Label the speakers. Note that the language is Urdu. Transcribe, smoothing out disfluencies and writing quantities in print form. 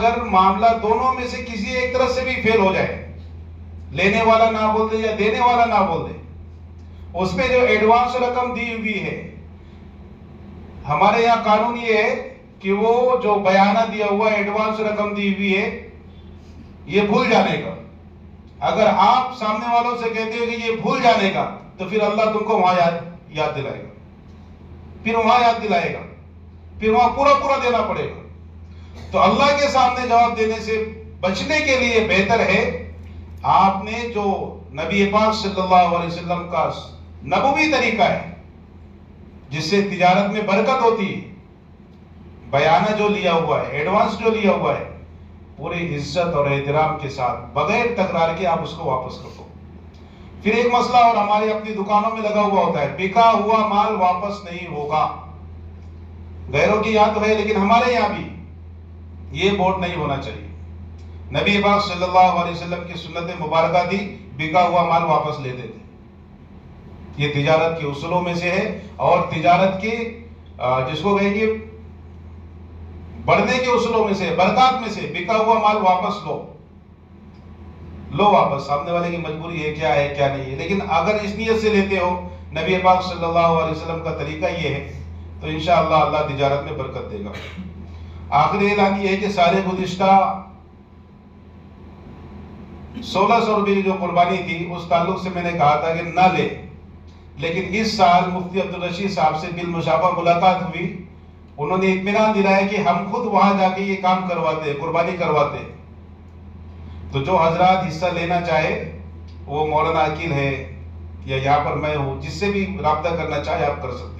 Speaker 1: اگر معاملہ دونوں میں سے کسی ایک طرف سے بھی فیل ہو جائے، لینے والا نہ بول دے یا دینے والا نہ بول دے، اس میں جو ایڈوانس رقم دی ہوئی ہے، ہمارے یہاں قانون یہ ہے کہ وہ جو بیانہ دیا ہوا ایڈوانس رقم دی ہوئی ہے یہ بھول جانے کا، اگر آپ سامنے والوں سے کہتے ہو کہ یہ بھول جانے کا، تو پھر اللہ تم کو وہاں یاد دلائے گا، پھر وہاں یاد دلائے گا، پھر وہاں پورا دینا پڑے گا۔ تو اللہ کے سامنے جواب دینے سے بچنے کے لیے بہتر ہے آپ نے جو نبی پاک صلی اللہ علیہ وسلم کا نبوی طریقہ ہے جس سے تجارت میں برکت ہوتی ہے، بیانہ جو لیا ہوا ہے، ایڈوانس جو لیا ہوا ہے، پوری عزت اور احترام کے ساتھ بغیر تکرار کے آپ اس کو واپس کر دو۔ پھر ایک مسئلہ اور ہماری اپنی دکانوں میں لگا ہوا ہوتا ہے، بکا ہوا مال واپس نہیں ہوگا۔ غیروں کی یہاں تو ہے لیکن ہمارے یہاں بھی یہ بورڈ نہیں ہونا چاہیے۔ نبی پاک صلی اللہ علیہ وسلم کی سنت مبارکہ تھی، بکا ہوا مال واپس لیتے تھے۔ یہ تجارت کے اصولوں میں سے ہے، اور تجارت کے جس کو کہیں گے بڑھنے کے اصولوں میں سے، برکات میں سے، بکا ہوا مال واپس لو واپس۔ سامنے والے کی مجبوری ہے کیا نہیں ہے، لیکن اگر اس نیت سے لیتے ہو نبی پاک صلی اللہ علیہ وسلم کا طریقہ یہ ہے تو انشاءاللہ اللہ تجارت میں برکت دے گا۔ آخری اعلان یہ ہے کہ سال گزشتہ 1600 روپے کی جو قربانی تھی اس تعلق سے میں نے کہا تھا کہ نہ لے، لیکن اس سال مفتی عبدالرشید صاحب سے بالمشافہ ملاقات ہوئی، انہوں نے اطمینان دلایا کہ ہم خود وہاں جا کے یہ کام کرواتے ہیں، قربانی کرواتے ہیں۔ تو جو حضرات حصہ لینا چاہے، وہ مولانا عقیل ہے یا یہاں پر میں ہوں، جس سے بھی رابطہ کرنا چاہے آپ کر سکتے ہیں۔